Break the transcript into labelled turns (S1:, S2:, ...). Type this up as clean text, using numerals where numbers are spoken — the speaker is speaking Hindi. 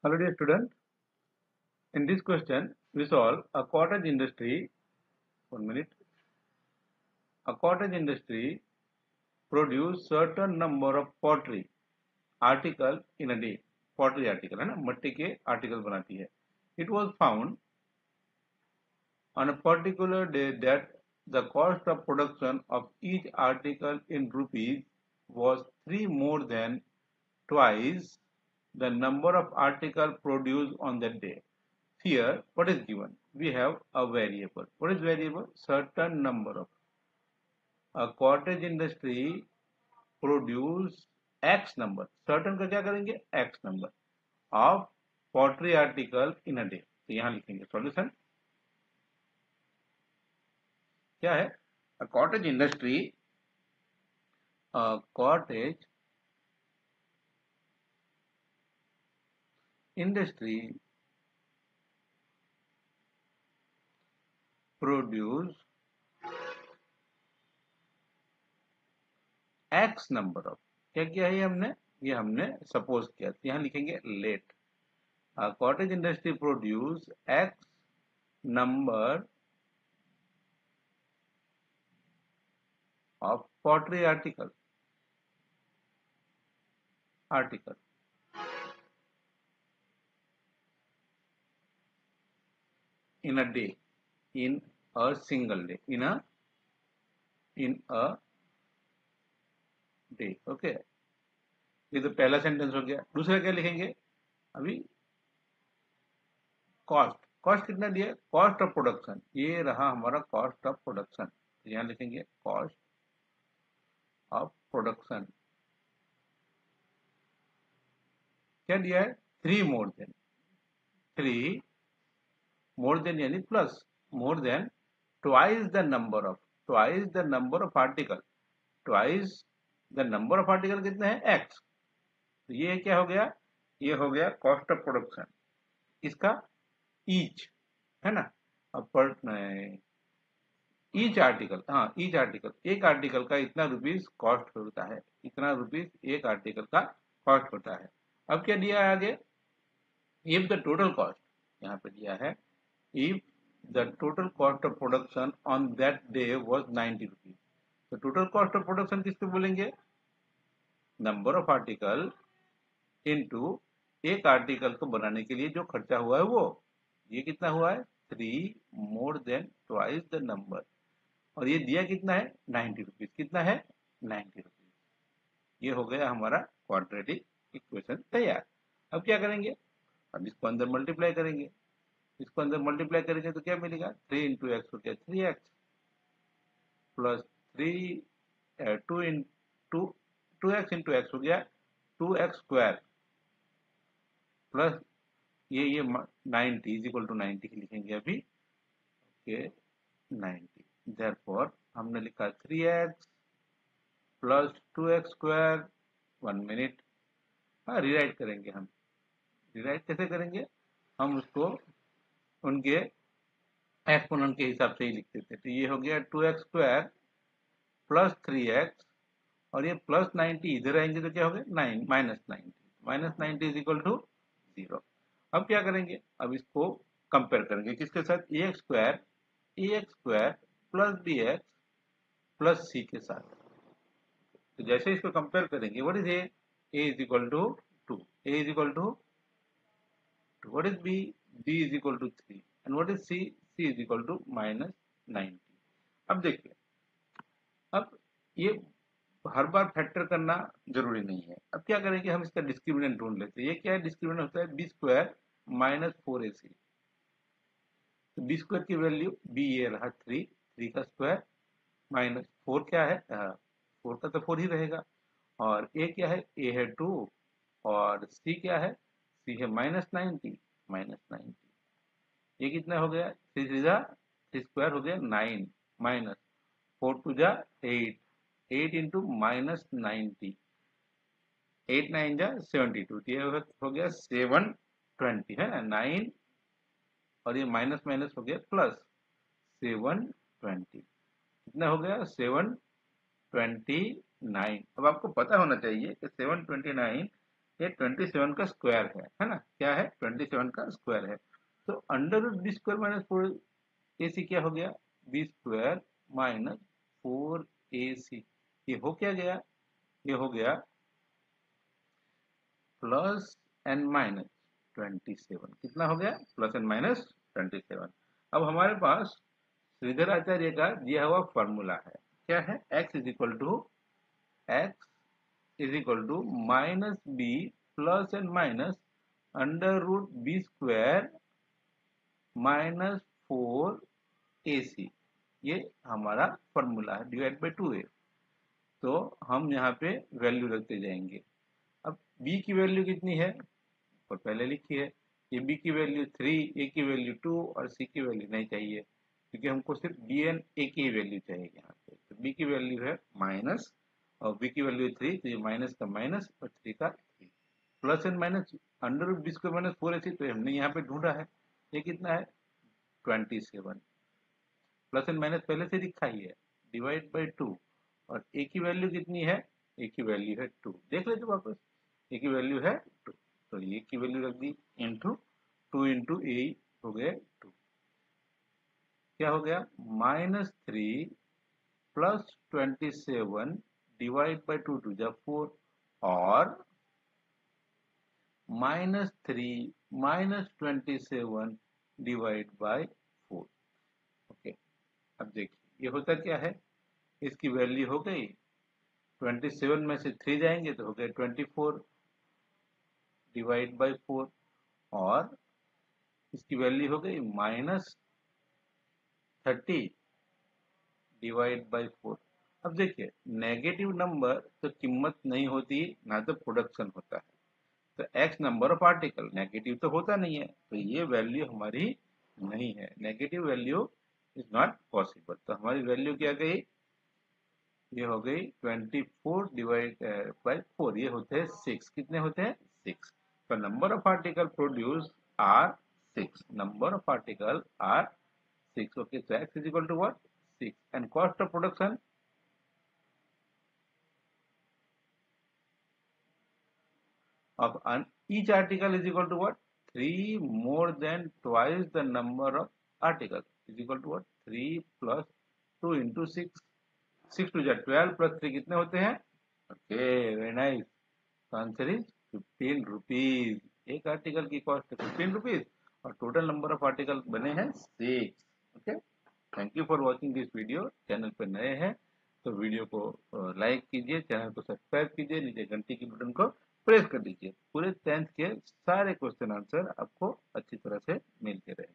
S1: Hello dear student, in this question we solve a cottage industry. 1 minute. A cottage industry produce certain number of pottery article in a day. Pottery article है ना, मट्टी के article बनाती है. It was found on a particular day that the cost of production of each article in rupees was 3 more than twice the number of article produced on that day. Here, what is given? We have a variable. What is variable? Certain number of. A cottage industry produce X number. Certain का क्या करेंगे? X number of pottery article in a day. तो यहाँ लिखेंगे solution. क्या है? A cottage industry produce X number of. क्या किया है हमने? ये हमने सपोज किया. तो यहाँ लिखेंगे late. A cottage industry produce X number of pottery article in a day, in a single day, in a day. Okay, ये तो पहला सेंटेंस हो गया. दूसरा क्या लिखेंगे? अभी कॉस्ट कितना दिया? Cost of production. ये रहा हमारा कॉस्ट ऑफ प्रोडक्शन. यहाँ लिखेंगे कॉस्ट ऑफ प्रोडक्शन. क्या दिया है? 3 मोर देन यानी plus, more than twice the number of article. Twice the number of article कितने हैं? एक्स. तो ये क्या हो गया? ये हो गया कॉस्ट ऑफ प्रोडक्शन. इसका ईच है ना. ईच आर्टिकल, हाँ ईच आर्टिकल, एक आर्टिकल का इतना रुपीस कॉस्ट होता है. इतना रुपीस एक आर्टिकल का कॉस्ट होता है. अब क्या दिया है आगे? इफ द टोटल कॉस्ट, यहाँ पे दिया है if the total cost of production on that day was 90 rupees. तो टोटल कॉस्ट ऑफ प्रोडक्शन किसको बोलेंगे? नंबर ऑफ आर्टिकल इनटू एक आर्टिकल को बनाने के लिए जो खर्चा हुआ है वो. ये कितना हुआ है? 3 more than twice the number. और ये दिया कितना है? 90 रुपीज. कितना है? 90 रुपीज. ये हो गया हमारा क्वाड्रेटिक इक्वेशन तैयार. अब क्या करेंगे? अब इसको अंदर मल्टीप्लाई करेंगे. इसको अंदर मल्टीप्लाई करेंगे तो क्या मिलेगा? 3 इंटू एक्स हो गया 3x plus 2x into x हो गया 2x स्क्वायर प्लस ये 90 इज इक्वल टू 90 लिखेंगे अभी. ओके, 90. देयरफॉर हमने लिखा 3x plus 2x square. 1 minute. हाँ, रिराइट करेंगे हम. रिराइट कैसे करेंगे? हम उसको उनके एक्सपोनेंट के हिसाब से ही लिखते थे. तो ये हो गया 2x स्क्वायर प्लस 3x और ये प्लस 90 इधर आएंगे तो क्या हो गया? Minus 90 is equal to 0. अब क्या करेंगे? अब इसको कंपेयर करेंगे किसके साथ? ax square plus bx plus c के साथ. तो जैसे इसको कंपेयर करेंगे, what is a is equal to 2, a is equal to 2, what is b is equal to 3 and what is c is equal to minus 90. अब देखिए, अब ये हर बार फैक्टर करना जरूरी नहीं है. अब क्या करेंगे? हम इसका डिस्क्रिमिनेंट ढूंढ लेते हैं. ये क्या है? डिस्क्रिमिनेंट होता है बी स्क्वायर माइनस 4ac. तो बी स्क्वायर की वैल्यू बी ये रहा 3 का स्क्वायर माइनस 4 क्या है? 4 का तो 4 ही रहेगा. और ए क्या है? ए है 2 और सी क्या है? सी है माइनस 90. ये कितना हो गया? 3 स्क्वायर हो गया 9 माइनस 4 टू जा 8 इंटू माइनस 90. 8 9 जा 72. ये हो गया 720 है ना. 9 और ये माइनस माइनस हो गया प्लस 720. कितना हो गया? 729. अब आपको पता होना चाहिए कि 729 ये 27 का स्क्वायर है ना, क्या है 27 का स्क्वायर है। तो under root B square minus 4ac क्या हो गया, बी स्क्वायर माइनस 4ac। ये हो क्या गया, ये हो गया प्लस एन माइनस 27। कितना हो गया, प्लस एन माइनस 27। अब हमारे पास श्रीधर आचार्य का दिया हुआ फॉर्मूला है, क्या है, x is equal to minus B plus and minus under root B square minus 4ac। ये हमारा फॉर्मूला है, डिवाइड बाई 2 है। तो हम यहाँ पे वैल्यू रखते जाएंगे। अब b की वैल्यू कितनी है, और पहले लिखी है, ये b की वैल्यू 3, a की वैल्यू 2 और c की वैल्यू नहीं चाहिए, क्योंकि हमको सिर्फ b एंड a की वैल्यू चाहिए यहाँ पे। तो b की वैल्यू है माइनस, और b की वैल्यू 3, तो ये माइनस का माइनस और 3 का 3, plus and minus under root B square minus 4ac, तो हमने यहाँ पे ढूंढा है, ये कितना है 27, प्लस एंड माइनस पहले से लिखा ही है, डिवाइड बाई 2, और a की वैल्यू कितनी है, a की वैल्यू है 2, देख लेते वापस, a की वैल्यू है 2, तो a की वैल्यू रख दी इंटू 2 इंटू ए हो गए 2, क्या हो गया -3 प्लस 27 डिवाइड बाई 2 टू जा 4, और -3 माइनस 27 डिवाइड बाई 4। ओके, अब देखिए ये होता क्या है, इसकी वैल्यू हो गई 27 में से 3 जाएंगे तो हो गए 24 डिवाइड बाई 4, और इसकी वैल्यू हो गई -30 डिवाइड बाई 4। अब देखिए नेगेटिव नंबर तो कीमत नहीं होती, ना तो प्रोडक्शन होता है। तो x number of article negative तो होता नहीं है, तो ये वैल्यू हमारी नहीं है, negative value is not possible. तो हमारी वैल्यू क्या गई, ये हो गई 24 डिवाइड बाई 4, ये होते हैं 6, कितने होते हैं 6। तो number of article produce are 6, number of article are 6। Okay, so x is equal to what, 6, and cost of production of each article is equal to what, 3 more than twice the number of articles is equal to what, 3 plus 2 into 6, 6 to 12 plus 3 कितने होते हैं, okay very nice, answer is 15 rupees. एक आर्टिकल की कॉस्ट है 15 रुपीज, और टोटल नंबर ऑफ आर्टिकल बने हैं 6। Okay, thank you for watching this video. Channel पर नए हैं तो वीडियो को लाइक कीजिए, चैनल को सब्सक्राइब कीजिए, नीचे घंटी की बटन को प्रेस कर दीजिए। पूरे 10th के सारे क्वेश्चन आंसर आपको अच्छी तरह से मिलते रहे।